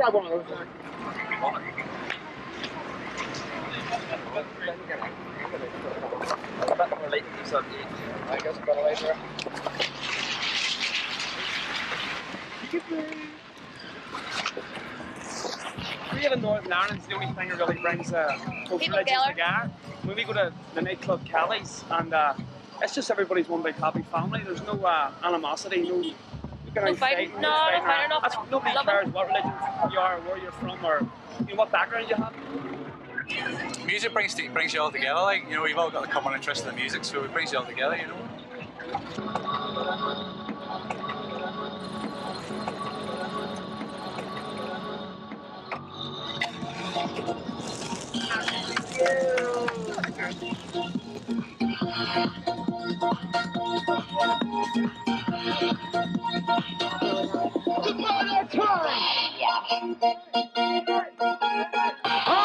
grab one of those now. I guess a better later. Really in Northern Ireland, the only thing that really brings both religions together. When we go to the nightclub Kelly's, and it's just everybody's one big happy family. There's no animosity, no fighting. Nobody cares what religion you are, or where you're from, or what background you have. Music brings you all together. Like, we've all got a common interest in the music, so it brings you all together. I'm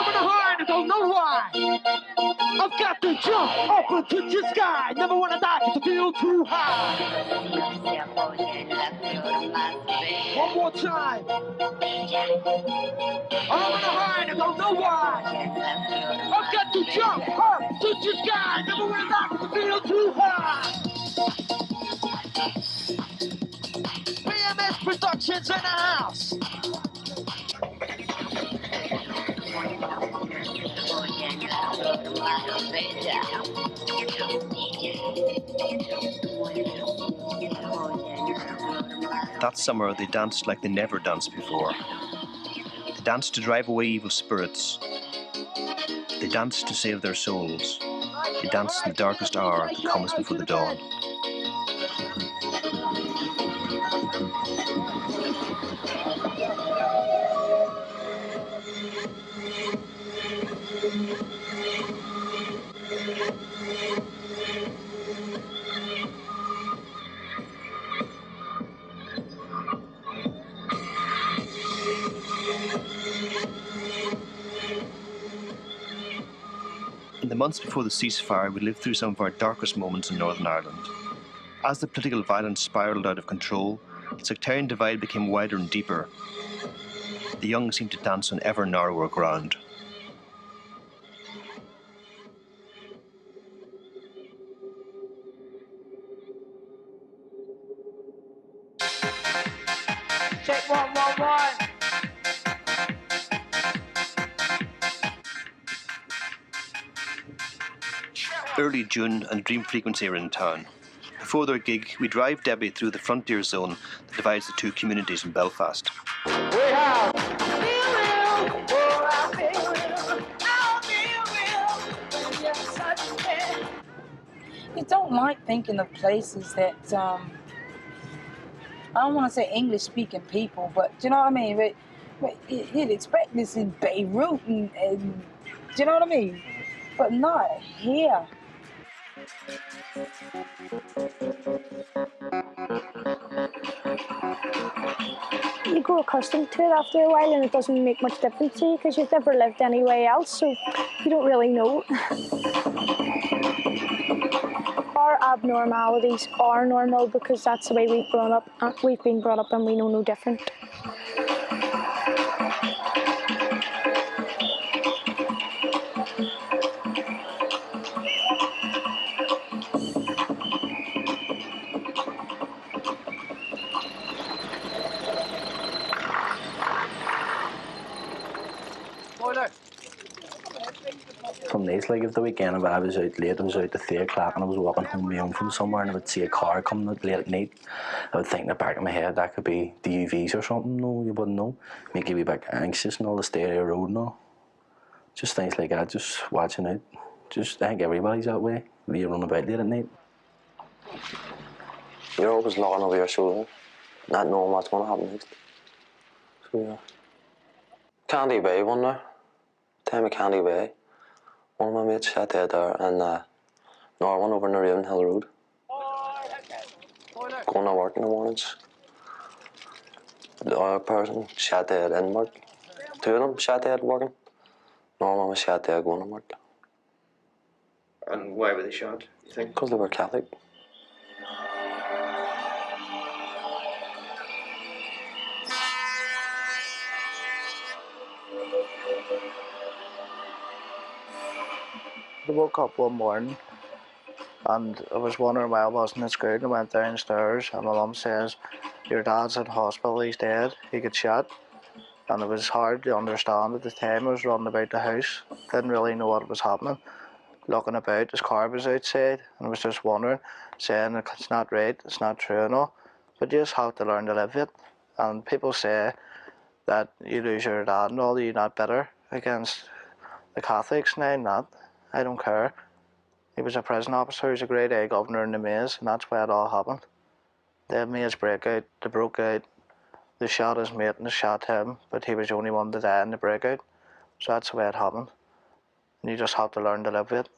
in a hurry, I don't know why. I've got to jump up into the sky. Never wanna die, cause I feel too high. One more time. I'm in a hurry, I don't know why. I've got to jump up to the sky. Never wanna die, cause I feel too high. BMS Productions in the house. That summer they danced like they never danced before. They danced to drive away evil spirits. They danced to save their souls. They danced in the darkest hour that comes before the dawn. In the months before the ceasefire, we lived through some of our darkest moments in Northern Ireland. As the political violence spiralled out of control, the sectarian divide became wider and deeper. The young seemed to dance on ever narrower ground. Check 111. Early June and Dream Frequency are in town. Before their gig, we drive Debbie through the frontier zone that divides the two communities in Belfast. We have You don't like thinking of places that, I don't want to say English-speaking people, but do you know what I mean? But you'd expect this in Beirut and do you know what I mean? But not here. You grow accustomed to it after a while and it doesn't make much difference to you because you've never lived anywhere else, so you don't really know. Our abnormalities are normal because that's the way we've been brought up and we know no different. Some nights, like if the weekend, if I was out late, I was out at 3 o'clock and I was walking home from somewhere and I would see a car coming out late at night, I would think in the back of my head that could be the UVs or something. No, you wouldn't know. Make you a bit anxious and all the stereo road and all. Just things like that, just watching out. I think everybody's that way. You run about late at night. You're always looking over your shoulder, not knowing what's going to happen next. So yeah. Candy Bay one day. Time of Candy Bay. One of my mates shot dead there, and another one over in the Ravenhill Road. Going to work in the mornings. The other person shot dead in work. 2 of them shot dead working. Another one was shot dead going to work. And why were they shot, you think? Because they were Catholic. I woke up one morning and I was wondering why I wasn't at school, and I went downstairs and my mum says, your dad's in hospital, he's dead, he got shot. And it was hard to understand at the time. I was running about the house, didn't really know what was happening. Looking about, his car was outside, and I was just wondering, saying it's not right, it's not true and all. But you just have to learn to live with it. And people say that you lose your dad and all, you're not bitter against the Catholics. No, I'm not. I don't care. He was a prison officer, he was a grade A governor in the maze, and that's why it all happened. The maze breakout, they broke out, they shot his mate and they shot him, but he was the only one to die in the breakout. So that's the way it happened. And you just have to learn to live with it.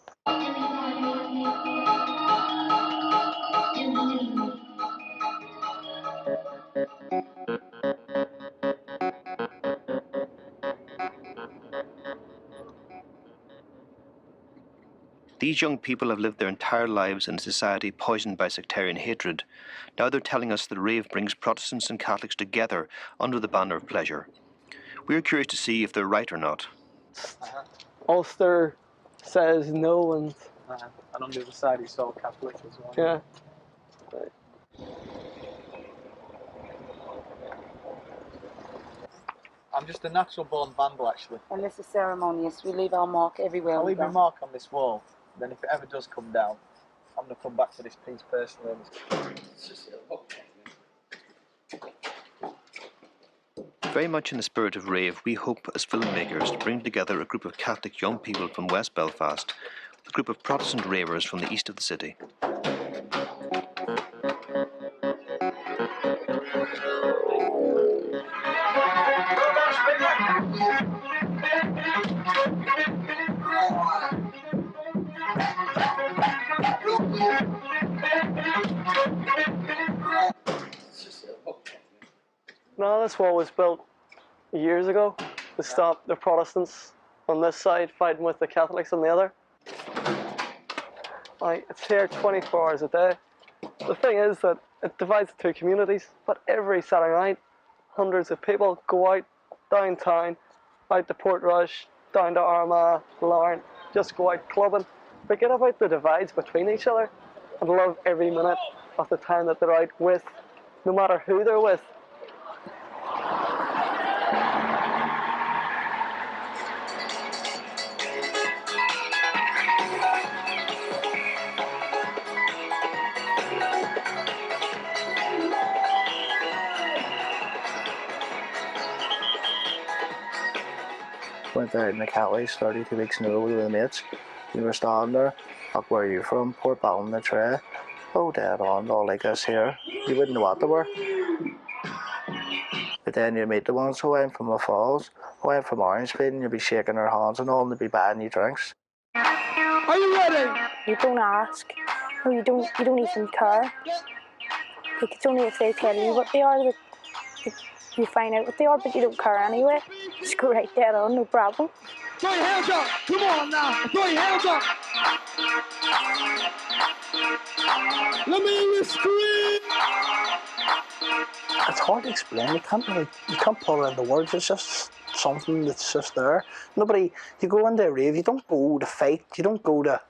These young people have lived their entire lives in a society poisoned by sectarian hatred. Now they're telling us that rave brings Protestants and Catholics together under the banner of pleasure. We're curious to see if they're right or not. Ulster says no, and on the other side he's all Catholic as well. yeah. I'm just a natural born vandal, actually. And this is ceremonious. We leave our mark everywhere I'll we leave go. my mark on this wall, then if it ever does come down, I'm going to come back to this piece personally. Very much in the spirit of rave, we hope as filmmakers to bring together a group of Catholic young people from West Belfast with a group of Protestant ravers from the east of the city. No, this wall was built years ago to stop the Protestants on this side fighting with the Catholics on the other. Like, it's here 24 hours a day. The thing is that it divides the two communities, but every Saturday night, hundreds of people go out downtown, out to Portrush, down to Armagh, Larne, just go out clubbing. Forget about the divides between each other and love every minute of the time that they're out with, no matter who they're with. Went out in the Catholics 32 weeks in a row with the mates. We were standing there, like, where are you from? Port Ballon the tray. Oh, dead on, all like this here. You wouldn't know what they were. But then you meet the ones who went from the Falls, who went from Orange Bean, and you'd be shaking their hands and all, and they'd be buying you drinks. Are you ready? You don't ask, or you don't even care. Like, it's only if they tell you what they are that you find out what they are, but you don't care anyway. Just go right there on, no problem. Throw your hands up! Come on now! Throw your hands up! Let me hear you scream! It's hard to explain. You can't put it into words. It's just something that's just there. Nobody. You go into a rave. You don't go to fight. You don't go to,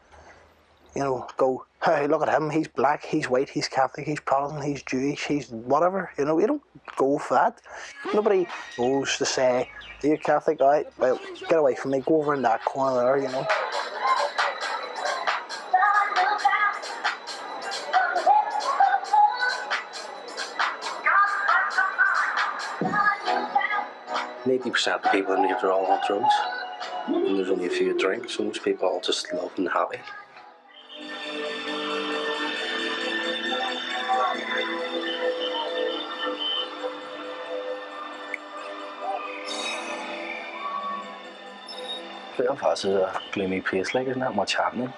go. Hey, look at him. He's black. He's white. He's Catholic. He's Protestant. He's Jewish. He's whatever. You don't go for that. Nobody goes to say, "Are you Catholic?" All right. Well, get away from me. Go over in that corner there. %, of the people in here are all on drugs, and there's only a few drinks, so most people are just love and happy. Belfast is a gloomy place, like, there's not much happening.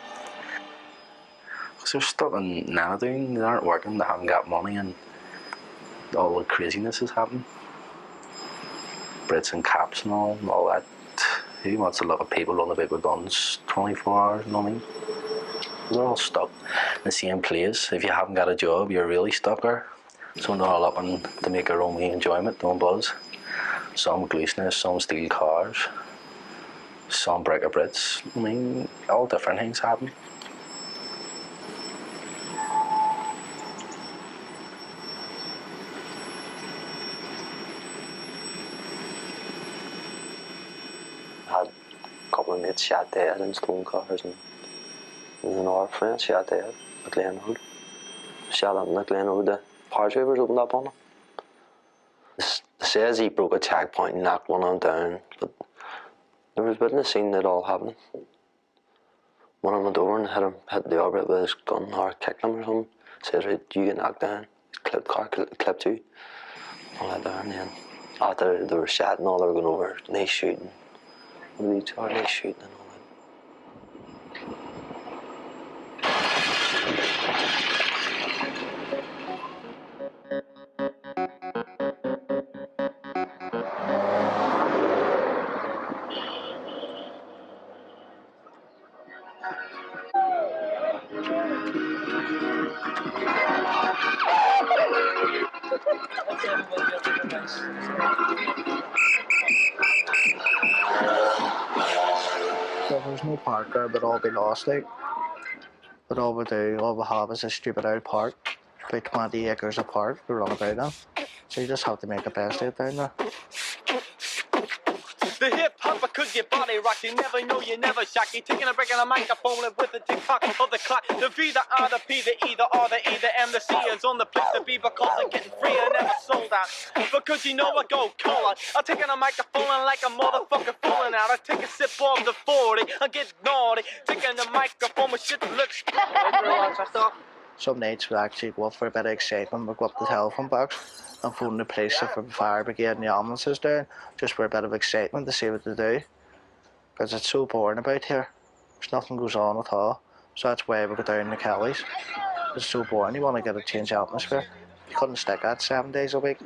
Because they're stuck in Nanadoon, they aren't working, they haven't got money, and all the craziness is happening. Brits and caps and all that. Who wants to look at people running about with guns 24 hours, you know what I mean? They're all stuck in the same place. If you haven't got a job, you're really stuck there. So they're all up and to make their own enjoyment, don't buzz. Some glooseness, some steal cars. some break a Brits. I mean, all different things happen. I had a couple of mates shot dead in stone cars, and another friend shot dead at Glen Road. Shot up in Glen Road, the paratroopers opened up on him. It says he broke a checkpoint and knocked one of them down, but there was witness seeing it all happening. One of them went over and hit the other with his gun or kicked him or something. Says, right, you get knocked down. Clipped car, clipped you. All that down, and then after they were shot and all, they were going over, and they shooting with each other, they shooting and all that. So there's no park there, but all be lost out. But all we do, all we have is a stupid old park, about 20 acres of park to run about on. So you just have to make the best of it down there. The hip hopper could get body rocked. You never know, you never shock. You taking a break on a microphone with the tick tock of the clock. The V, the R, the P, the E, the R, the E, the M, the C is on the place to be because they're getting free and never sold out. Because you know I go cold. I'm taking a microphone and like a motherfucker falling out. I take a sip of the 40, I get naughty. Taking the microphone with shit that looks. Some nights we actually go up for a bit of excitement. We go up the telephone box and phone the police if the fire brigade and the ambulances down, just for a bit of excitement to see what they do. Because it's so boring about here. There's nothing goes on at all. So that's why we go down to Kelly's. It's so boring, you want to get a change of atmosphere. You couldn't stick that 7 days a week.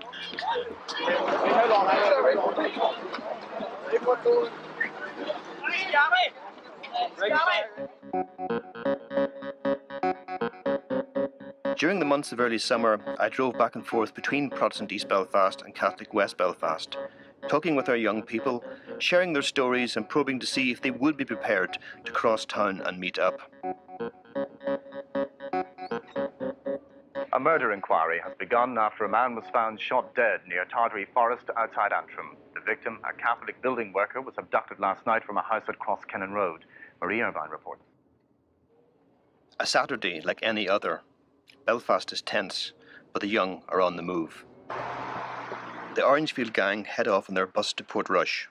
During the months of early summer, I drove back and forth between Protestant East Belfast and Catholic West Belfast, talking with our young people, sharing their stories and probing to see if they would be prepared to cross town and meet up. A murder inquiry has begun after a man was found shot dead near Tartary Forest outside Antrim. The victim, a Catholic building worker, was abducted last night from a house at Cross Kennan Road. Marie Irvine reports. A Saturday like any other. Belfast is tense, but the young are on the move. The Orangefield gang head off on their bus to Portrush.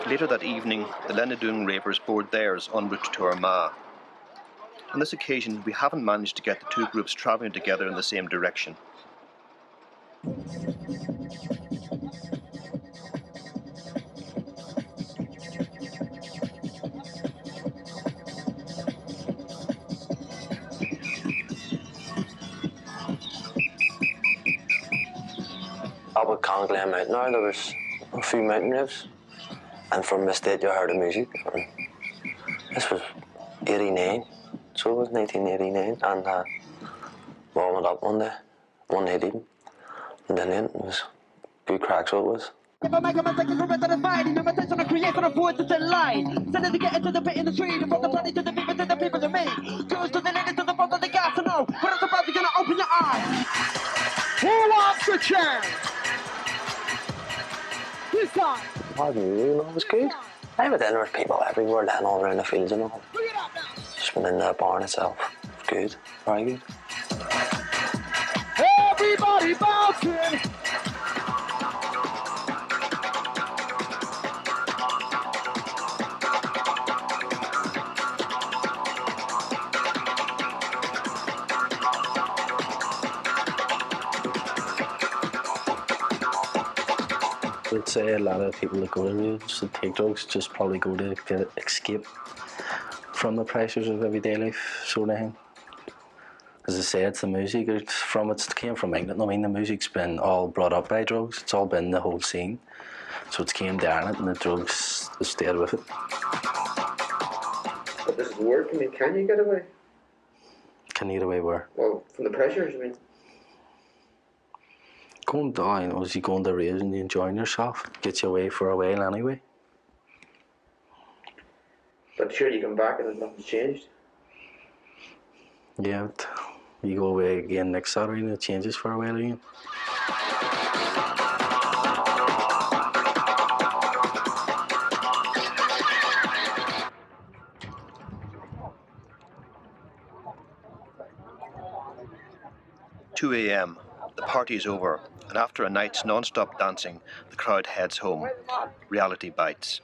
Later that evening, the Lennadoon ravers board theirs en route to Armagh. On this occasion, we haven't managed to get the two groups travelling together in the same direction. Up at Conglen Mountain now, there was a few mountain raves, and from the state you heard the music. And this was 89, so it was 1989, and we all went up one day, 180, and then it was good crack, so it was. If I make a mistake, it's a divide. You never touch on the creator of words to lie. Send it to get into the pit in the tree. From the planet to the people to me. Goes to the lady to the front of the gas to know. But it's about to gonna open your eyes. Who wants the chance? This time. Pardon me, you know, it was good. I went in, there was people everywhere, then all around the fields and all. Just went in the barn itself. Good, very good. Everybody bouncing. I'd say a lot of people that go to raves that take drugs just probably go to get escape from the pressures of everyday life, sort of thing. As I say, it's the music. It came from England. I mean, the music's been all brought up by drugs. It's all been the whole scene. So it's came down it, and the drugs stayed with it. But this is work. I mean, can you get away? Can you get away where? Well, from the pressures, I mean. Going down, was you going to raves and you enjoying yourself? Gets you away for a while anyway. But sure, you come back and nothing's changed. Yeah, but you go away again next Saturday and it changes for a while again. "2 a.m. The party is over, and after a night's non-stop dancing, the crowd heads home. Reality bites.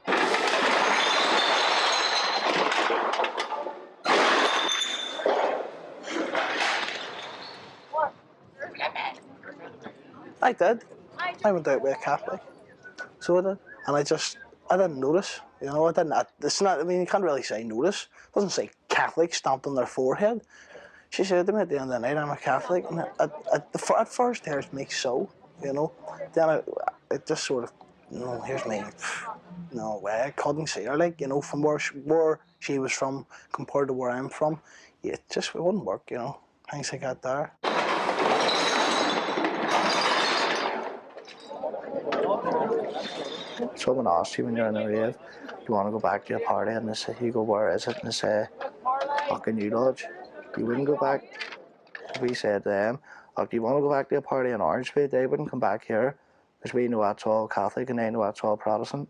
I did. I went out with a Catholic, so I did, and I didn't notice. You know, it's not. I mean, you can't really say notice. It doesn't say Catholic stamped on their forehead. She said to me at the end of the night, "I'm a Catholic," and at first there's me so, you know. Then it just sort of, you know, here's me. No way, I couldn't see her, like, you know, from where she was from compared to where I'm from. It wouldn't work, you know. Things like that there. Someone asks you when you're in a rave, you want to go back to your party, and they say, you go, where is it? And they say, fucking New Lodge. You wouldn't go back. We said to them, look, you want to go back to a party in Orangeville? They wouldn't come back here, because we know that's all Catholic and they know that's all Protestant.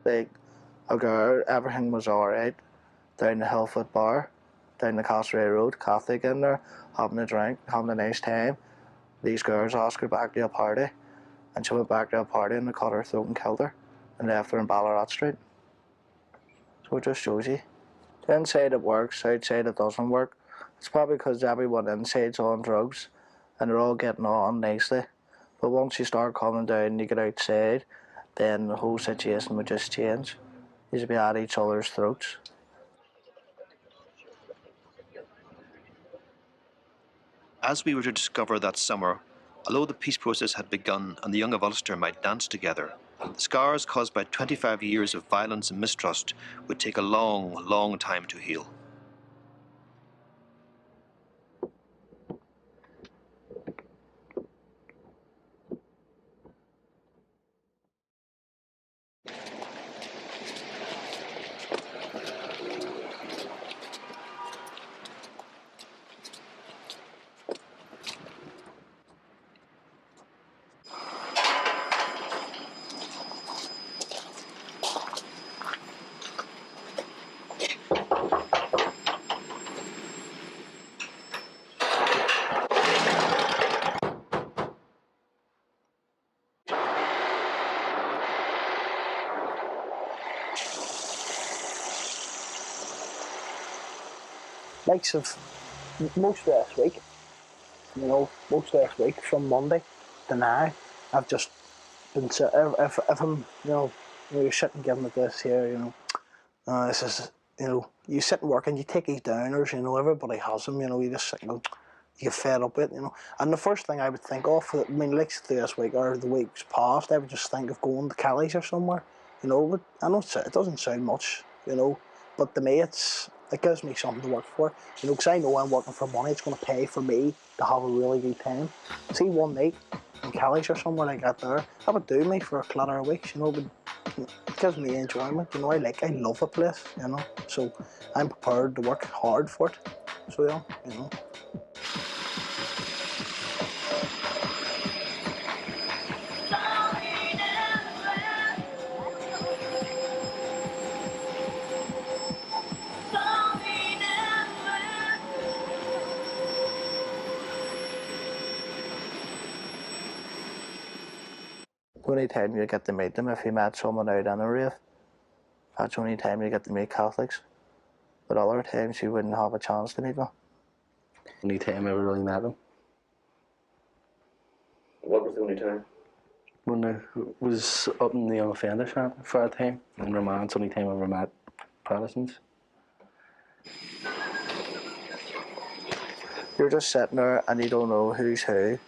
Like, a girl, everything was alright. Down the Hillfoot bar, down the Castlereagh Road, Catholic in there, having a drink, having a nice time. These girls asked her back to a party, and she went back to a party and they cut her throat and killed her, and left her in Ballarat Street. So it just shows you. Inside it works, outside it doesn't work. It's probably because everyone inside's on drugs, and they're all getting on nicely. But once you start coming down and you get outside, then the whole situation would just change. You'd be at each other's throats. As we were to discover that summer, although the peace process had begun and the young of Ulster might dance together, the scars caused by 25 years of violence and mistrust would take a long, long time to heal. Likes of most of this week, you know, most of this week from Monday to now, I've just been if I'm, you're sitting giving it this here, you know, this is, you know, you sit and work and you take these downers, you know, everybody has them, you know, you just sit and go, you get fed up with it, you know. And the first thing I would think of, I mean, like this week or the weeks past, I would just think of going to Kelly's or somewhere, you know. But I know it doesn't sound much, you know, but to me it gives me something to work for, you know, because I know I'm working for money. It's going to pay for me to have a really good time. See, one night in Kelly's or somewhere like that there, that would do me for a clutter of weeks, you know. But it gives me enjoyment, you know. I love a place, you know, so I'm prepared to work hard for it. So yeah, you know. The only time you get to meet them if you met someone out in a rave. That's the only time you get to meet Catholics. But other times you wouldn't have a chance to meet them. Only time I ever really met them. What was the only time? When I was up in the young offender shop for a time in Romance, only time I ever met Protestants. You're just sitting there and you don't know who's who,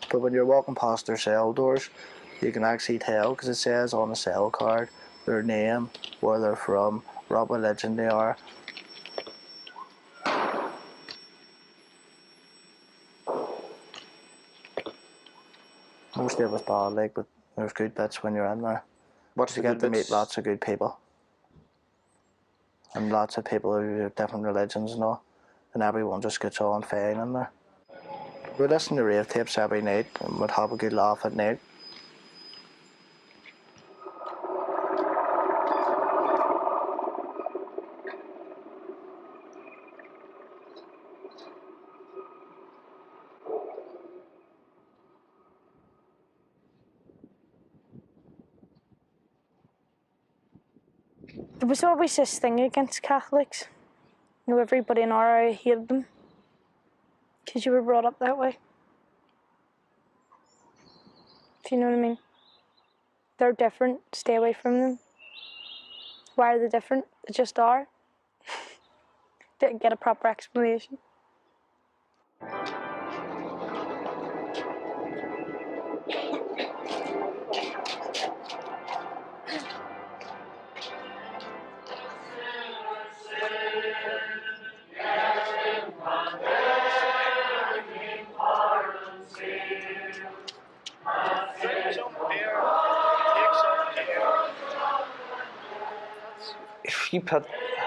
but when you're walking past their cell doors, you can actually tell because it says on the cell card their name, where they're from, what religion they are. Most of it was bad, like, but there's good bits when you're in there. What's You the get to good meet bits? lots of good people. And lots of people who have different religions and all. And everyone just gets on fine in there. We listen to rave tapes every night and we'd have a good laugh at night. There was always this thing against Catholics. You know, everybody in our area hated them. Because you were brought up that way. If you know what I mean. They're different, stay away from them. Why are they different? They just are. Didn't get a proper explanation.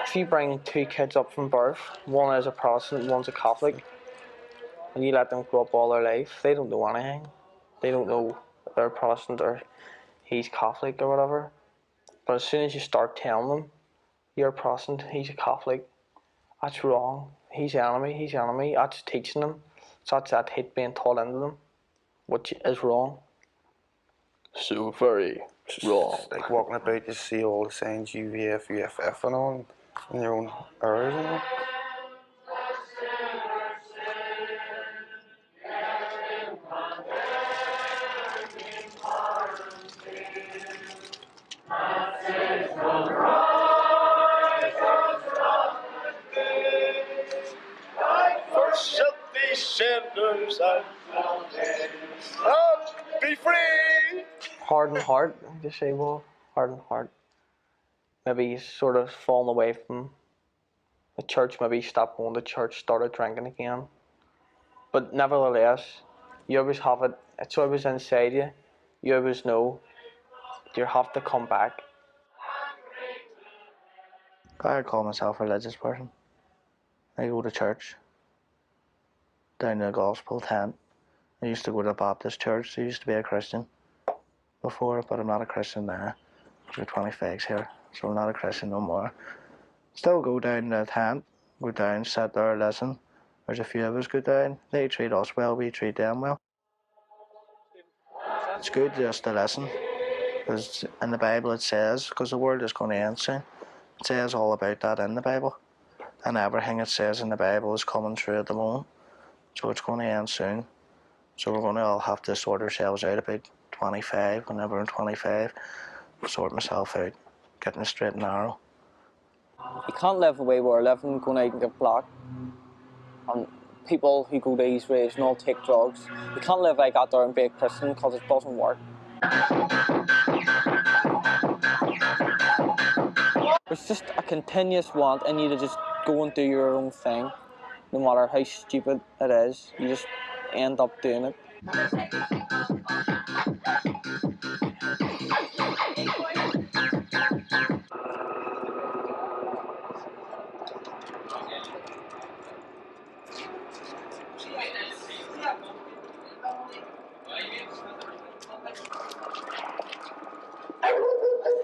If you bring two kids up from birth, one is a Protestant, one's a Catholic, and you let them grow up all their life, they don't know anything. They don't know if they're Protestant or he's Catholic or whatever. But as soon as you start telling them, you're a Protestant, he's a Catholic, that's wrong. He's enemy. That's teaching them. So that's that hate being taught into them, which is wrong. So very wrong. Like walking about, you see all the signs, UVF, UFF and all, in your own areas and all. Shut these shelters and be free. Hardened heart, disabled, hardened heart. Maybe he's sort of fallen away from the church, maybe stopped going to church, started drinking again. But nevertheless, you always have it, it's always inside you. You always know you have to come back. I call myself a religious person. I go to church, down to the gospel tent. I used to go to a Baptist church. I used to be a Christian before, but I'm not a Christian now. I've got 20 fags here, so I'm not a Christian no more. Still go down to the tent, go down, sit there, listen. There's a few of us go down. They treat us well, we treat them well. It's good just to listen, because in the Bible it says, because the world is going to end soon, it says all about that in the Bible. And everything it says in the Bible is coming true at the moment. So it's going to end soon. So we're going to all have to sort ourselves out about 25, whenever I'm 25, sort myself out, getting straight and narrow. You can't live the way we're living, going out and get blocked. And people who go to these raves and all take drugs, you can't live like that there and be a Christian because it doesn't work. There's just a continuous want in you to just go and do your own thing. No matter how stupid it is, you just end up doing it.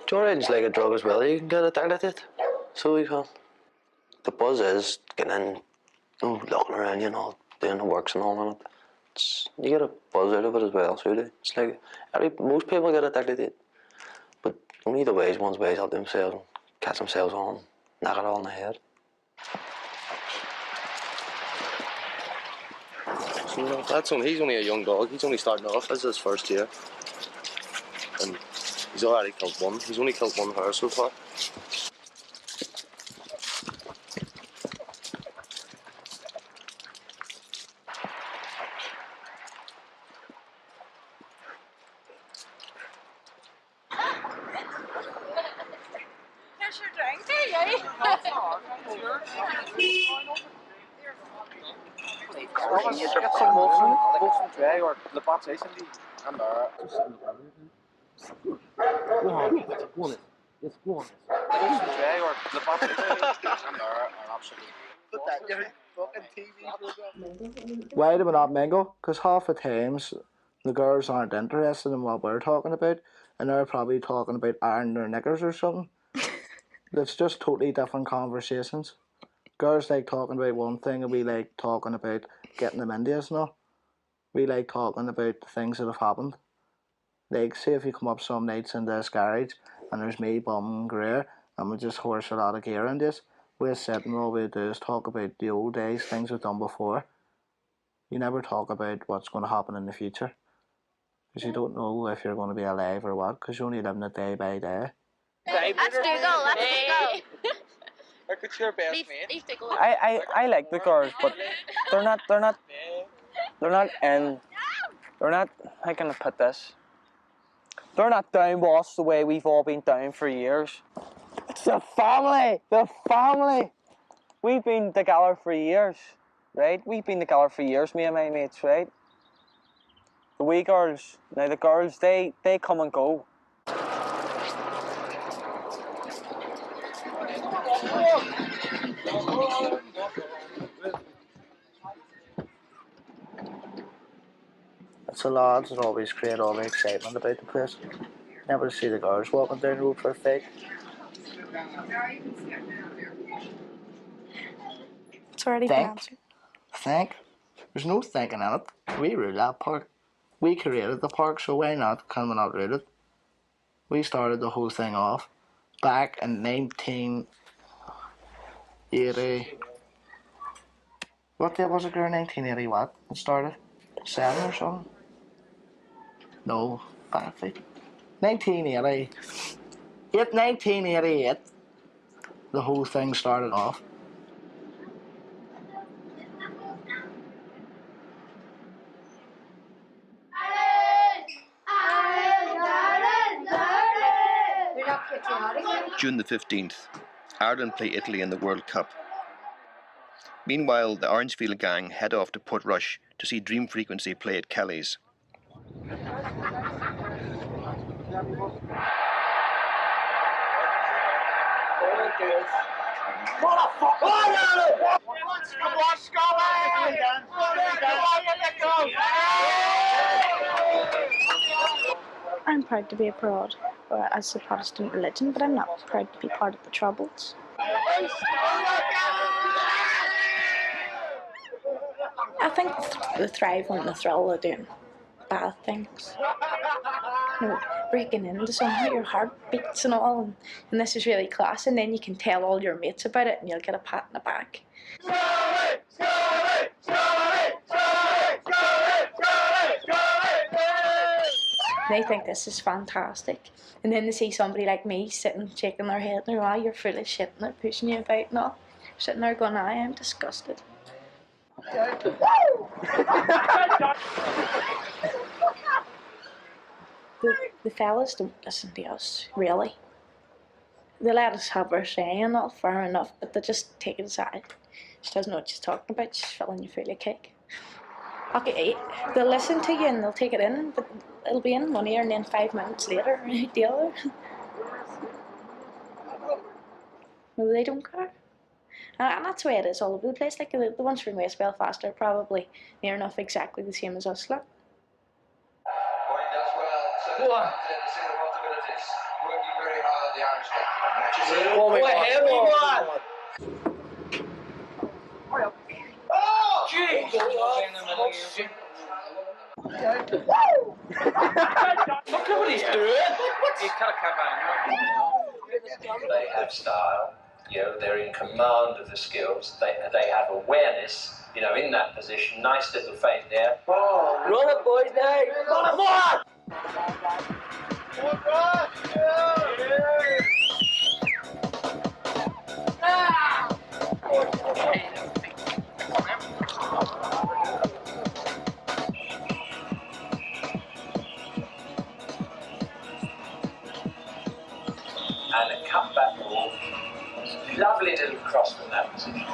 Joyride like a drug as well. You can get addicted to it. So you can. The buzz is getting in, looking around, doing the works and all of it. You get a buzz out of it as well, so you do. It's like most people get addicted to it, but only the wise ones wise up themselves and catch themselves on, knock it all in the head. So he's only a young dog. He's only starting off. This is his first year, and he's already killed one. He's only killed one hare so far. Here's your drink. There you Get some Molson Dry or Labatt Ice and Go on. Go on it. Yes, go on it. Why do we not mingle? Because half the times the girls aren't interested in what we're talking about, and they're probably talking about ironing their knickers or something. It's just totally different conversations. Girls like talking about one thing, and we like talking about getting them into us now. We like talking about the things that have happened. Like, say if you come up some nights in this garage, and there's me, Bum and Greer, and we just horse a lot of gear in this, we're sitting, all we do is talk about the old days, things we've done before. You never talk about what's going to happen in the future, because you don't know if you're going to be alive or what, because you're only living it day by day. Let's do go, let's do go. Look at your best mate. I like the girls, but they're not, how can I put this? They're not down with us the way we've all been down for years. It's the family! The family! We've been together for years, right? We've been together for years, me and my mates, right? The wee girls, now the girls, they come and go. It's the lads that always create all the excitement about the place. Never see the girls walking down the road for a fake. It's already been answered. Think? There's no thinking in it. We rule that park. We created the park, so why not? Can we not rule it? We started the whole thing off back in 1980. What day was it, girl? 1980 what? It started? 7 or something? No, back 1980. 1988. The whole thing started off. June the 15th, Ireland play Italy in the World Cup. Meanwhile, the Orangefield gang head off to Portrush to see Dream Frequency play at Kelly's. I'm proud to be a prod, as a Protestant religion, but I'm not proud to be part of the Troubles. I think the thrive on the thrill of doing bad things. You know, breaking into somehow, your heart beats and all, and this is really class, and then you can tell all your mates about it and you'll get a pat in the back. They think this is fantastic, and then they see somebody like me sitting shaking their head and they're, "Ah, you're full of shit," and they're pushing you about and all. Sitting there going, "I am disgusted." The fellas don't listen to us, really. They let us have our say and all, fair enough, but they just take it aside. She doesn't know what she's talking about, she's filling you full of cake. Okay, they'll listen to you and they'll take it in, but it'll be in one ear and then 5 minutes later, the other. No, they don't care. And that's the way it is all over the place. Like the ones from West Belfast are probably near enough exactly the same as us. Look. Go on. Go ahead, oh, jeez! Look at what he's doing. They have style. You know, they're in command of the skills. They have awareness. You know, in that position. Nice little feint there. Oh, run it, boys! Now, run it, more! And a cutback ball. Lovely little cross from that position.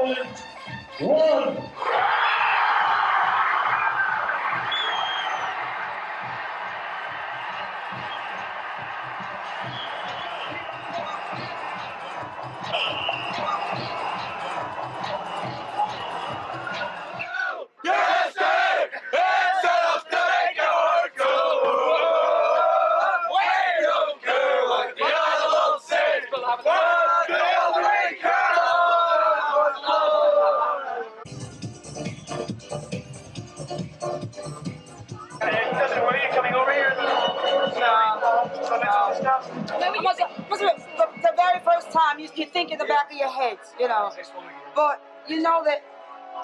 Silent. One. The very first time you think in the back of your head, you know. But you know that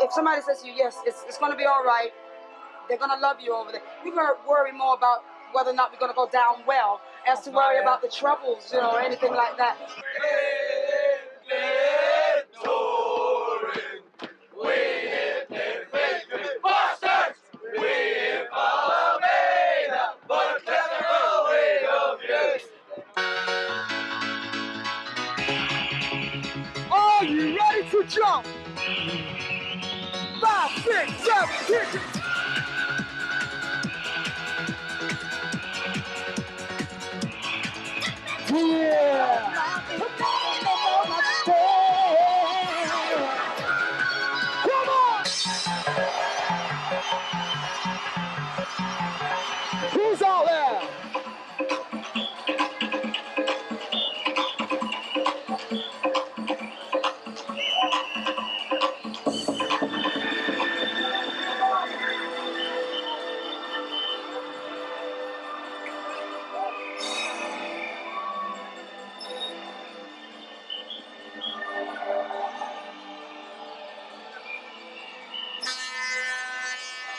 if somebody says to you, yes, it's going to be all right, they're going to love you over there. We're going to worry more about whether or not we're going to go down well as to worry about the troubles, you know, or anything like that. Are you ready to jump? 5, 6, 7, kick it. Yeah. Come on. Who's out there?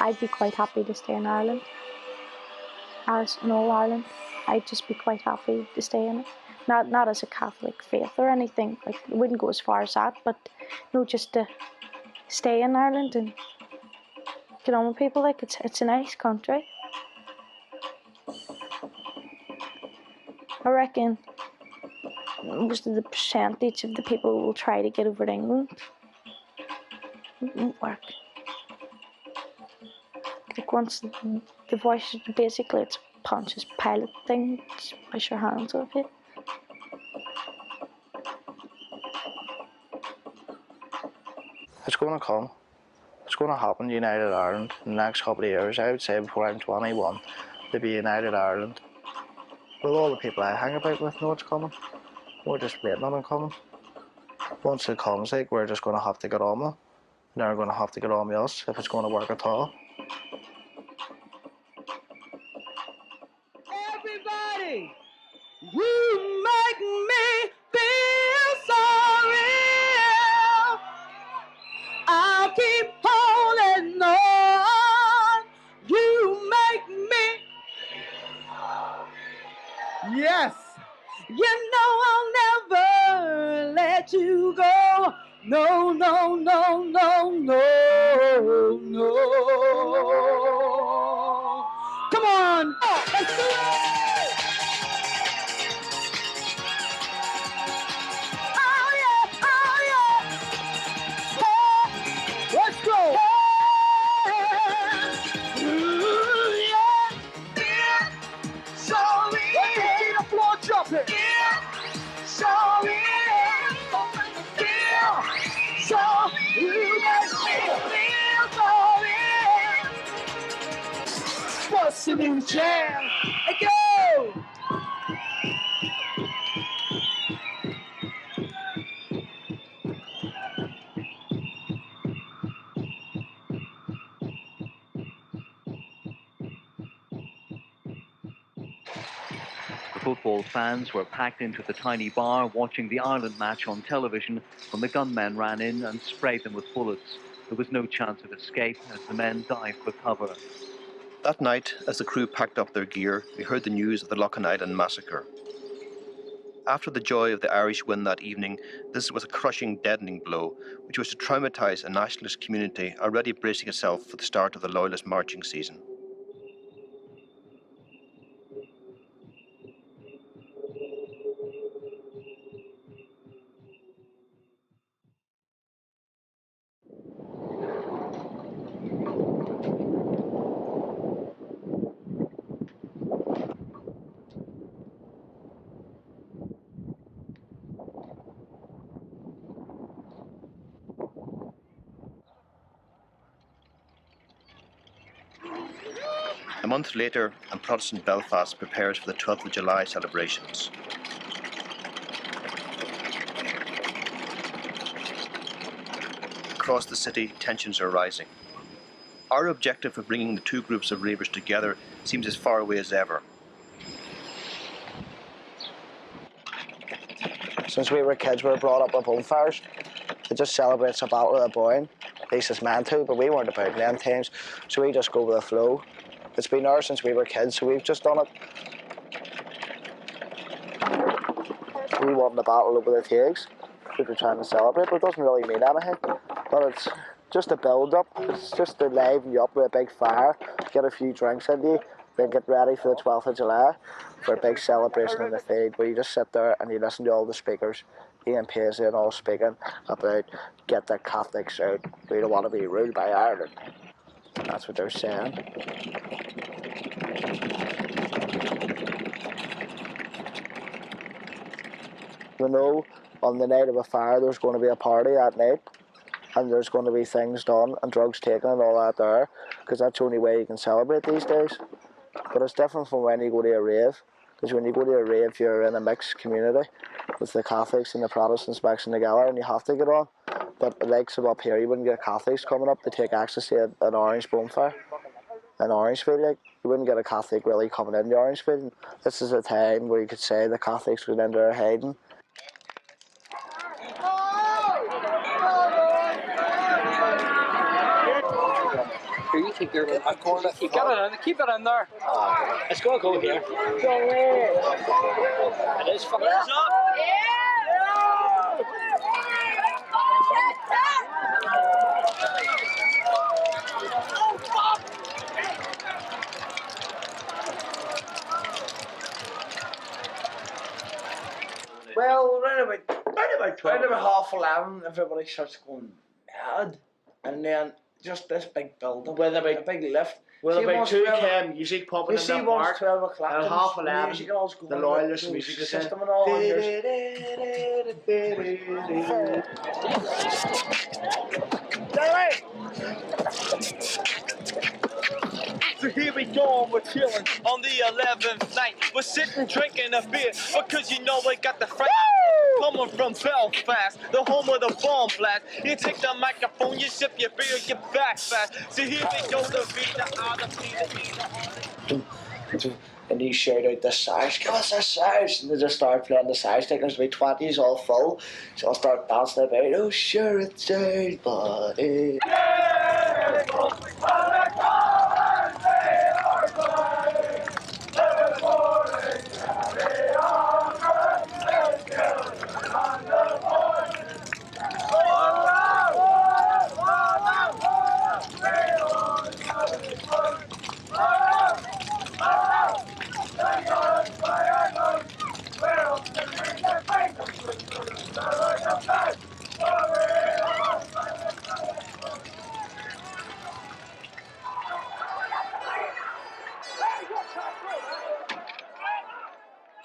I'd be quite happy to stay in Ireland. As in all Ireland, I'd just be quite happy to stay in it. Not as a Catholic faith or anything, like it wouldn't go as far as that, but no, just to stay in Ireland and get on with people. Like it's a nice country. I reckon most of the percentage of the people will try to get over to England. It won't work. Like once the voice, basically it's Pontius Pilate thing, just push your hands off it. It's going to come. It's going to happen, United Ireland, in the next couple of years. I would say before I'm 21, to be United Ireland. With all the people I hang about with know it's coming. We're just waiting on it coming. Once it comes, like, we're just going to have to get on with it. They're going to have to get on with us if it's going to work at all. Everybody, you make me feel so real. I'll keep holding on. You make me. Yes. You know I'll never let you go. No, no, no, no, no, no. Come on. Let's do it. Oh, yeah. Oh, yeah. Hey, let's go. Hey. Ooh, yeah. Yeah. Sorry. Let me see the floor jumping. Yeah. Sorry. Yeah. So you make me feel sorry. What's the new jam? Hey, go. The football fans were packed into the tiny bar watching the Ireland match on television when the gunmen ran in and sprayed them with bullets. There was no chance of escape as the men dived for cover. That night, as the crew packed up their gear, we heard the news of the Loughlin Island massacre. After the joy of the Irish win that evening, this was a crushing, deadening blow, which was to traumatise a nationalist community already bracing itself for the start of the Loyalist marching season. month later, and Protestant Belfast prepares for the 12th of July celebrations. Across the city, tensions are rising. Our objective of bringing the two groups of ravers together seems as far away as ever. Since we were kids, we were brought up with bonfires. It just celebrates a battle of the boyne. At least it's meant to, but we weren't about them times, so we just go with the flow. It's been ours since we were kids, so we've just done it. We won the battle over the Tags, which we're trying to celebrate, but it doesn't really mean anything. But it's just a build-up. It's just to liven you up with a big fire, get a few drinks into you, then get ready for the 12th of July for a big celebration in the field where you just sit there and you listen to all the speakers, Ian Paisley and all speaking about get the Catholics out. We don't want to be ruled by Ireland. That's what they're saying. We know on the night of a fire there's going to be a party at night, and there's going to be things done and drugs taken and all that there, because that's the only way you can celebrate these days. But it's different from when you go to a rave, because when you go to a rave you're in a mixed community with the Catholics and the Protestants mixing together and you have to get on. But like up here, you wouldn't get Catholics coming up to take ecstasy at an orange bonfire. In Orangefield, like, you wouldn't get a Catholic really coming into Orangefield. This is a time where you could say the Catholics were in there hiding. Here, you keep your corner. Keep it in there. It's going to go here. It is fucking up. Well, around about 11:30, everybody starts going mad, and then just this big building with a big lift. With about 2K music popping in the park, 12 o'clock, and 11:30, the loyalist music system and all. So here we go, we're chilling on the 11th night. We're sitting drinking a beer because you know we got the fright. Coming from Belfast, the home of the bomb blast. You take the microphone, you sip your beer, you back fast. So here we go, the beat, the And you shout out the size, give us a size, and they just start playing the size stick. There's about 20s all full, so I'll start dancing about. Oh sure, it's everybody.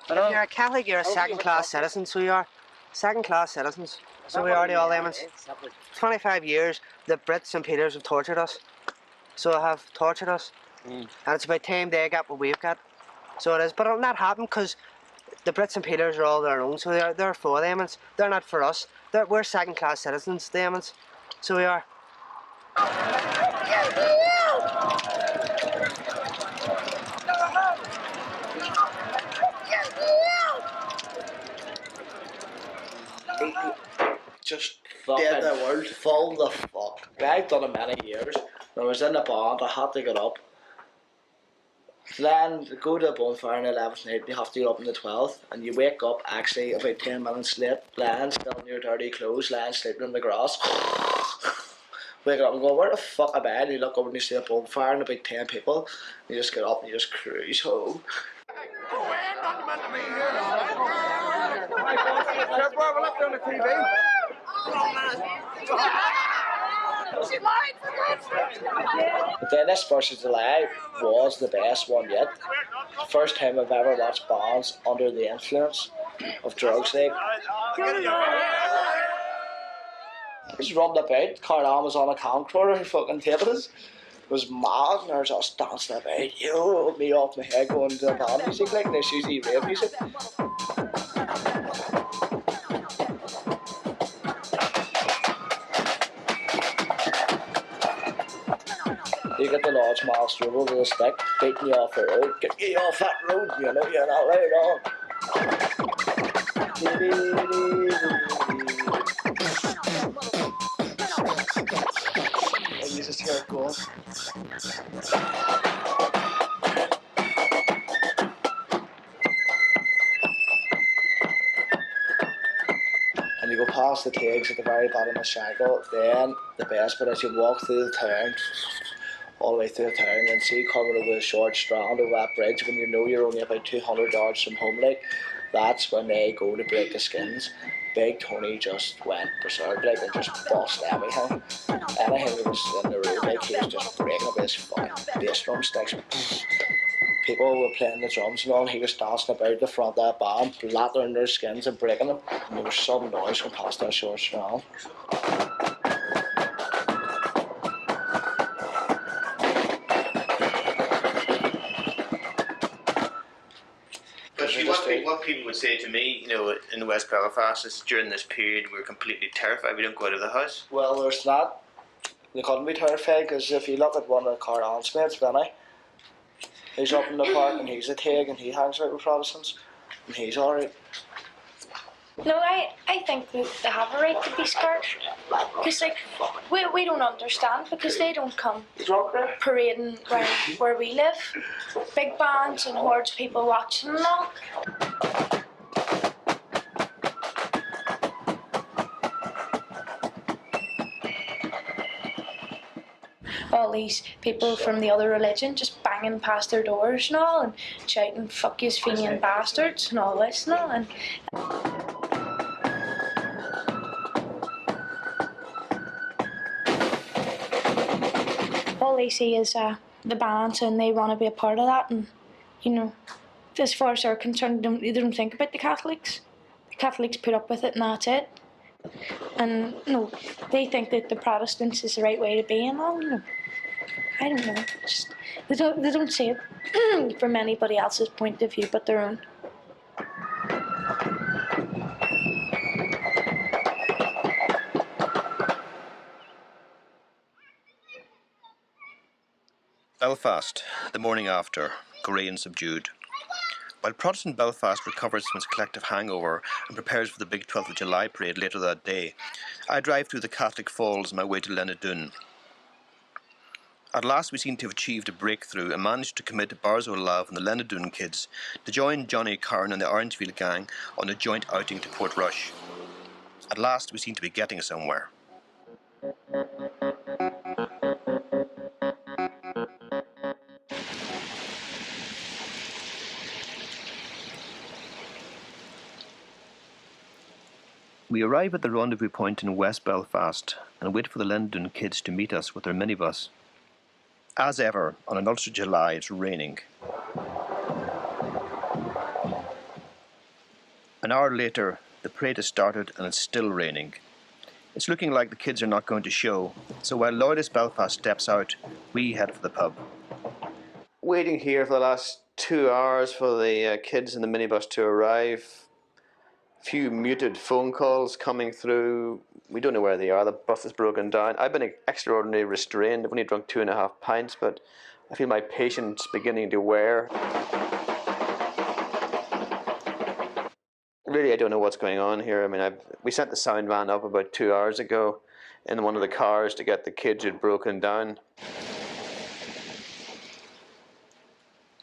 If you're a Catholic, you're a second-class citizen, so you are. Second-class citizens. So we are the all lemons. 25 years, the Brits and Peters have tortured us. So they have tortured us. And it's about time they get what we've got. So it is. But it'll not happen because the Brits and Peters are all their own. So they're for the lemons. They're not for us. We're second-class citizens, the lemons. So we are. Just did the world full the fuck. I've done it many years. When I was in the band, I had to get up. Then go to the bonfire on the 11th night, you have to get up on the 12th, and you wake up actually about 10 minutes late, lying still in your dirty clothes, lying sleeping in the grass. Wake up and go, where the fuck am I? And you look up and you see a bonfire and about 10 people, and you just get up and you just cruise home. But then this 1st of July was the best one yet. The first time I've ever watched bands under the influence of drugs. Like, just running about, Carl was on a camcorder, fucking tables. was mad, and I was just dancing about, yo, me off my head going to the band music, like, and it's usually rave music. You get the large master with a stick, beating you off the road, get you off that road, you know, you're not right on. And you just hear it going. And you go past the tags at the very bottom of the cycle, then the best bit is you walk through the town, all the way through the town, and see coming over the short strand over that bridge when you know you're only about 200 yards from home, like, that's when they go to break the skins. Big Tony just went berserk, like, and just bust everything. Anything that was in the road, like, he was just breaking up his fucking bass drum sticks. People were playing the drums and all, and he was dancing about the front of that band, lathering their skins and breaking them. And there was some noise from past that short strand. But what people would say to me, you know, in West Belfast is during this period we're completely terrified, we don't go out of the house. Well, there's that. They couldn't be terrified, because if you look at one of the Cardan's mates, Vinny, he's up in the park and he's a Tig and he hangs out with Protestants and he's alright. No, I think they have a right to be scared. Because, like, we don't understand, because they don't come parading around where we live. Big bands and hordes of people watching and all. All these people from the other religion just banging past their doors and all, and shouting "fuck you Fenian bastards" and all this and all. And all they see is the bands, and they want to be a part of that. And, you know, as far as they're concerned, they don't think about the Catholics. The Catholics put up with it and that's it. And, you know, they think that the Protestants is the right way to be and all, you know. I don't know. Just, they don't see it from anybody else's point of view but their own. Belfast, the morning after, grey and subdued. While Protestant Belfast recovers from its collective hangover and prepares for the big 12th of July parade later that day, I drive through the Catholic Falls on my way to Rendezvous. At last we seem to have achieved a breakthrough and managed to commit Barzo Lav and the Rendezvous kids to join Johnny Carn and the Orangefield gang on a joint outing to Portrush. At last we seem to be getting somewhere. We arrive at the rendezvous point in West Belfast and wait for the Rendezvous kids to meet us with their minibus. As ever, on an Ulster July, it's raining. An hour later, the parade has started and it's still raining. It's looking like the kids are not going to show, so while Loyalist Belfast steps out, we head for the pub. Waiting here for the last 2 hours for the kids in the minibus to arrive. Few muted phone calls coming through. We don't know where they are. The bus is broken down. I've been extraordinarily restrained. I've only drunk 2.5 pints, but I feel my patience beginning to wear. Really, I don't know what's going on here. I mean, we sent the sound van up about 2 hours ago in one of the cars to get the kids who'd broken down.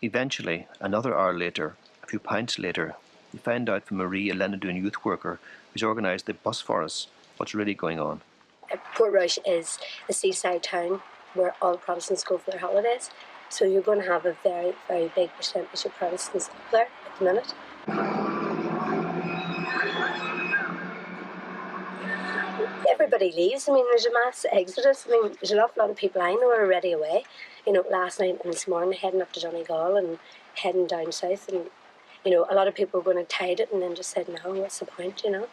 Eventually, another hour later, a few pints later, we find out from Marie, a Rendezvous youth worker who's organised the bus for us, what's really going on. Portrush is a seaside town where all Protestants go for their holidays. So you're going to have a very, very big percentage of Protestants up there at the minute. Everybody leaves. I mean, there's a mass exodus. I mean, there's an awful lot of people I know are already away. You know, last night and this morning, heading up to Donegal and heading down south. And, you know, a lot of people were going to tide it and then just said, no, what's the point, you know?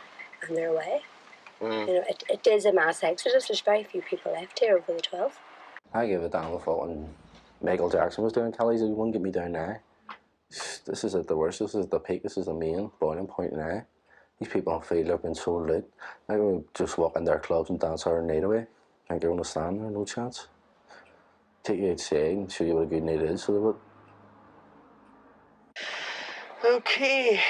And they're away. You know, it is a mass exodus. There's very few people left here over the 12th. I gave a damn if fucking Michael Jackson was doing Kelly's, he wouldn't get me down now. This is at the worst, this is the peak, this is the main boiling point now. These people on field have been so lit. I would just walk in their clubs and dance our night away. Think they're going to stand there, no chance. Take you outside and show you what a good night is, so they would. Okay.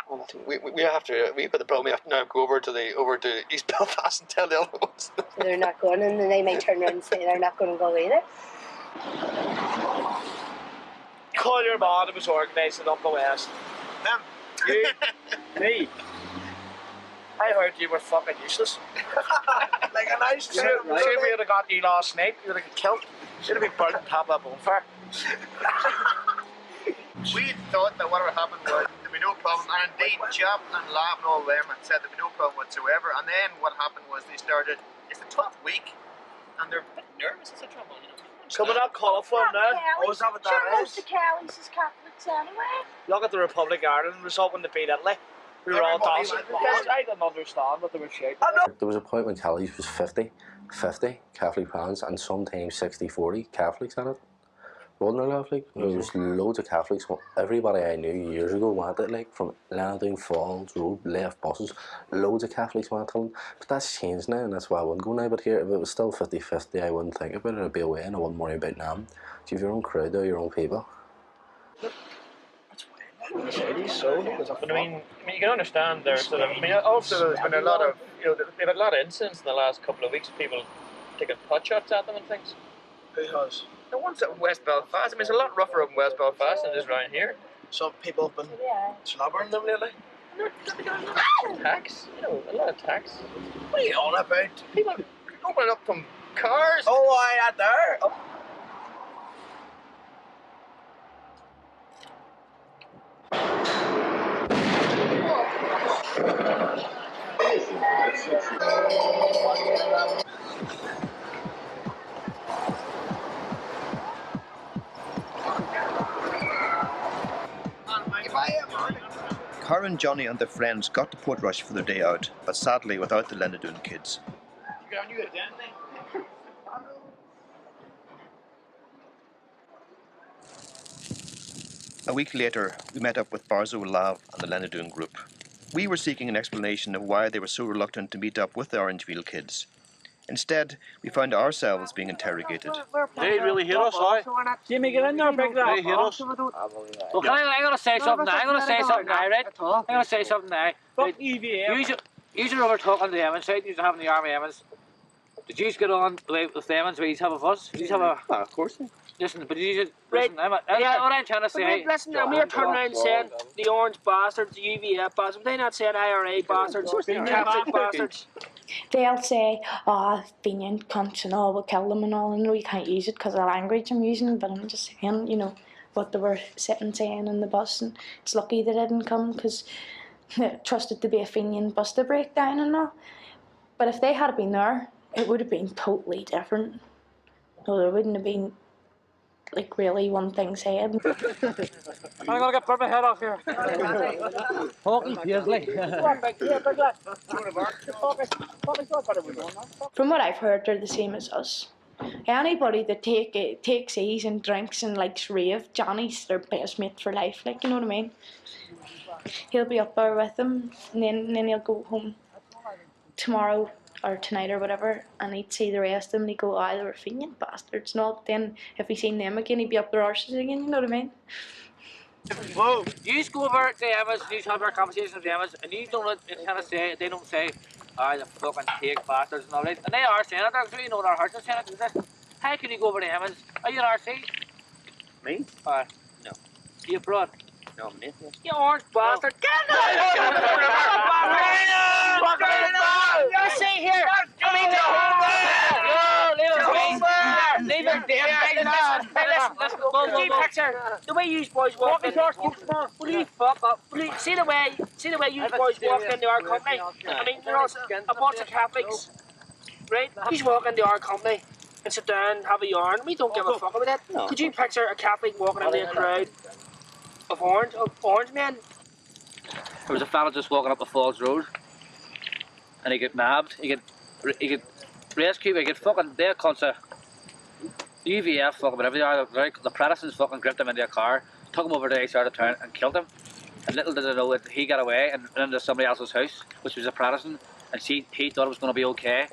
Well, we've got the problem. We have to now go over to East Belfast and tell the other ones. They're not going, and then they might turn around and say they're not going to go either. Call your man who was organising up the West. You, me. I heard you were fucking useless. Like a nice Should we have got you last night, you would have got killed. Should have been burnt on top of a bonfire. We thought that whatever happened was there'd be no problem, and indeed Jap and Lav and all them had said there'd be no problem whatsoever, and then what happened was they started, it's the 12th week, and they're a bit nervous, it's a trouble, you know. Coming up colourful now. Oh, is that what that is? Most of Kelly's is Catholics anyway. Look at the Republic of Ireland result when they beat Italy. We were all dancing because I didn't understand what they were shouting. There was a point when Kelly's was 50 Catholic fans and sometimes 60-40 Catholics in it. Wasn't there, like? There was loads of Catholics. Everybody I knew years ago went it, like, from Landing, Falls, Road, left buses. Loads of Catholics went to them. But that's changed now, and that's why I wouldn't go now. But here, if it was still 50-50, I wouldn't think about it. I'd be away, and I wouldn't worry about them. So you have your own crowd, they're your own people. So, but I mean, you can understand there. Sort of, I mean, also there's been a lot of, they've had a lot of incidents in the last couple of weeks of people taking pot shots at them and things. Who has? The ones at West Belfast. I mean, it's a lot rougher up in West Belfast than it is around here. Some people have been slobbering them lately. Tax, a lot of tax. What are you on about? People opening up from cars. Oh, I out there. Oh. Cara and Johnny and their friends got to Portrush for their day out, but sadly without the Lennadoon kids. A week later, we met up with Barzo, Lav and the Lennadoon group. We were seeking an explanation of why they were so reluctant to meet up with the Orangeville kids. Instead, we found ourselves being interrogated. They really hit us, aye. Jimmy, get in there, big lad. They hit us. Well, I'm going to say something now. I'm going to say something now, right? I'm going to say something now. Fuck EVM. You over talking to the Emmons, right? You having the Army Emmons. Did you get on with the Emmons where you have a fuss? Did you have a... of course. Listen, but you just... Listen, what I'm trying to say... Listen, we're turning around saying the orange bastards, the UVF bastards. They're not saying IRA bastards, Catholic bastards. They'll say, oh, Fenian cunts and all, we'll kill them and all. I know you can't use it because of the language I'm using, but I'm just saying, what they were sitting saying in the bus. And it's lucky they didn't come because they trusted to be a Fenian bus to break down and all. But if they had been there, it would have been totally different. No, there wouldn't have been, like, really one thing said. I'm gonna get my head off here. Hockey, Paisley. From what I've heard, they're the same as us. Anybody that takes ease and drinks and likes rave, Johnny's their best mate for life, like, you know what I mean? He'll be up there with them, and then he'll go home tomorrow or tonight or whatever, and he'd see the rest of them and he'd go, they were Fenian bastards and all. But then if he seen them again, he'd be up their arses again, you know what I mean? Whoa! You go over to the Emmas, you have our conversations with the Emmas, and you don't kind of say, they don't say, the fucking pig bastards and all that. And they are saying it, because you know their hearts are saying it. How can you go over to Emmas? Are you an RC? Me? No. You abroad? No, mate. You orange bastard! Get out! You see here! Come in leave it there! Let's go. See picture. The way you boys walk in. Will you fuck up? See the way you boys walk into our company? I mean, a bunch of Catholics, right? You walk into our company and sit down, have a yarn. We don't give a fuck about that. No. Could you picture a Catholic walking into a crowd of orange men? There was a fella just walking up the Falls Road, and he got nabbed. He got rescue, we get fucking, they're constant. The UVF, fucking whatever they are, the Protestants fucking gripped him into a car, took him over to the other side of town and killed him. And little did they know that he got away and went into somebody else's house, which was a Protestant, and he thought it was going to be okay.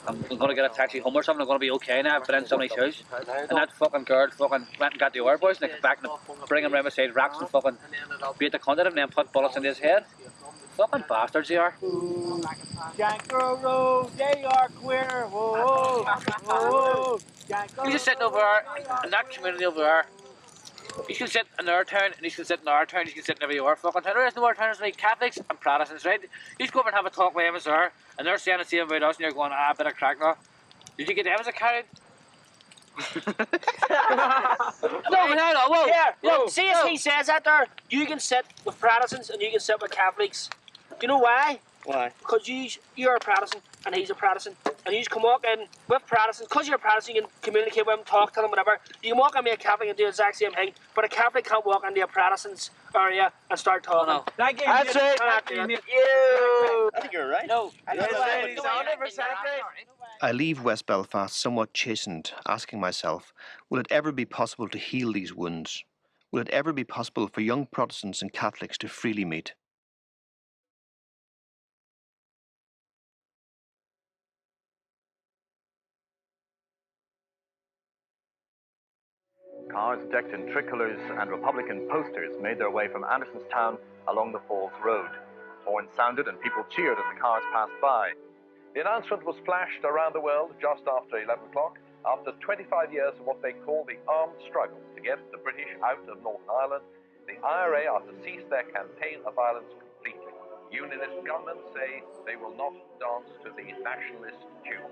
I'm going to get a taxi home or something, I'm going to be okay now, but in somebody's house. And that fucking girl fucking went and got the other boys and they came back and bring him around beside racks and fucking beat the cunt out of him and then put bullets into his head. Fucking bastards they are. Jankro Road, they are queer. Whoa, whoa. He's just sitting over there, in that community over there. You can sit in our town, and you can sit in our town, you can sit in every other fucking town. There is no other towns like Catholics and Protestants, right? You just go over and have a talk with them as there, and they're saying the same about us, and you're going, bit of crack now. Did you get them as a carrot? No, but hang on, whoa. Look, see as he says that there, you can sit with Protestants and you can sit with Catholics. Do you know why? Why? Because you're a Protestant and he's a Protestant. And you can walk in with Protestants, because you're a Protestant, you can communicate with him, talk to them, whatever. You can walk into a Catholic and do the exact same thing, but a Catholic can't walk into a Protestant's area and start talking. No. That's it. I think you're right. No. I leave West Belfast somewhat chastened, asking myself, will it ever be possible to heal these wounds? Will it ever be possible for young Protestants and Catholics to freely meet? Cars decked in tricolours and Republican posters made their way from Andersonstown along the Falls Road. Horns sounded and people cheered as the cars passed by. The announcement was flashed around the world just after 11 o'clock, after 25 years of what they call the armed struggle to get the British out of Northern Ireland. The IRA are to cease their campaign of violence completely. Unionist gunmen say they will not dance to the nationalist tune.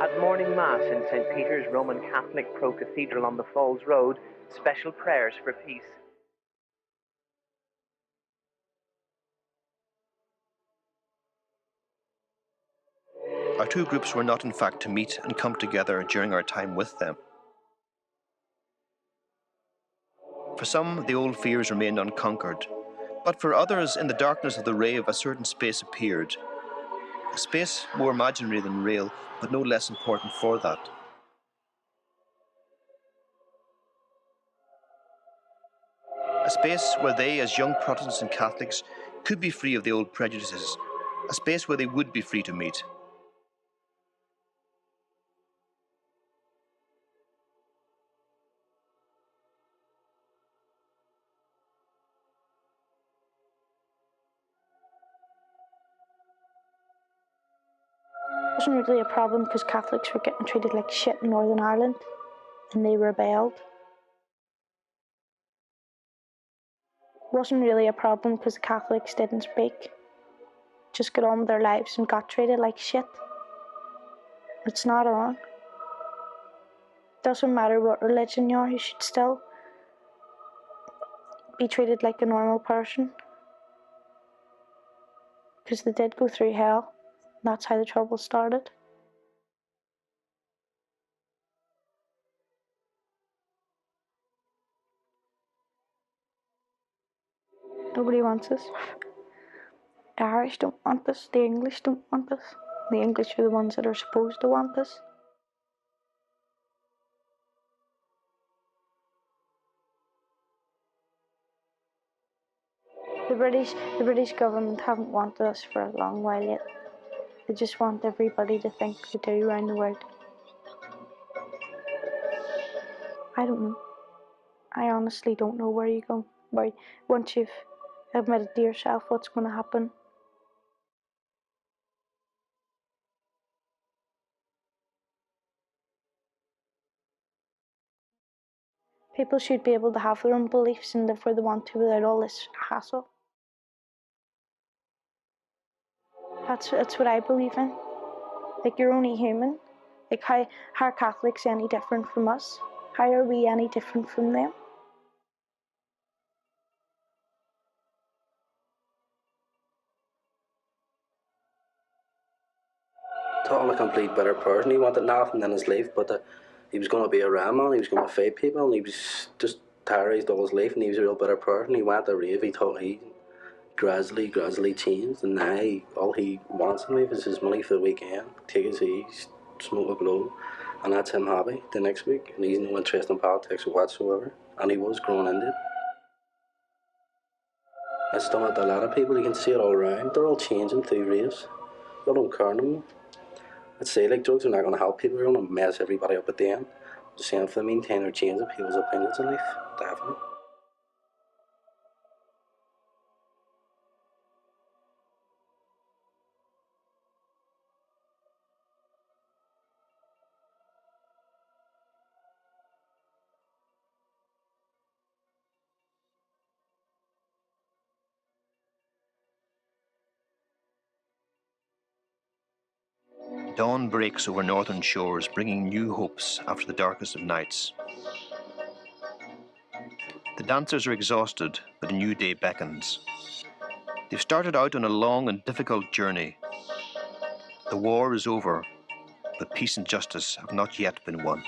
At morning mass in St. Peter's Roman Catholic Pro-Cathedral on the Falls Road, special prayers for peace. Our two groups were not in fact to meet and come together during our time with them. For some, the old fears remained unconquered, but for others, in the darkness of the rave, a certain space appeared. A space more imaginary than real, but no less important for that. A space where they, as young Protestants and Catholics, could be free of the old prejudices. A space where they would be free to meet. It wasn't really a problem because Catholics were getting treated like shit in Northern Ireland and they rebelled. It wasn't really a problem because the Catholics didn't speak. Just got on with their lives and got treated like shit. It's not on. It doesn't matter what religion you are, you should still be treated like a normal person. Because they did go through hell. That's how the trouble started. Nobody wants us. The Irish don't want us. The English don't want us. The English are the ones that are supposed to want us. The British government haven't wanted us for a long while yet. They just want everybody to think they do around the world. I don't know. I honestly don't know where you go. Once you've admitted to yourself what's going to happen. People should be able to have their own beliefs and live where they want to without all this hassle. That's what I believe in. Like, you're only human. Like, how are Catholics any different from us? How are we any different from them? Told him a complete better person. He wanted nothing in his life, but he was going to be a rammer. He was going to fight people, and he was just terrorised all his life. And he was a real better person. He went to rave. He thought he gradually changed, and now all he wants in life is his money for the weekend. Take his ease, smoke a blow, and that's him happy the next week. And he's no interest in politics whatsoever. And he was growing into it. It's done with a lot of people. You can see it all around. They're all changing through raves. They don't care no more. I'd say, like, drugs are not going to help people. They're going to mess everybody up at the end. The same for the meantime, they're changing people's opinions in life. Definitely. Dawn breaks over northern shores, bringing new hopes after the darkest of nights. The dancers are exhausted, but a new day beckons. They've started out on a long and difficult journey. The war is over, but peace and justice have not yet been won.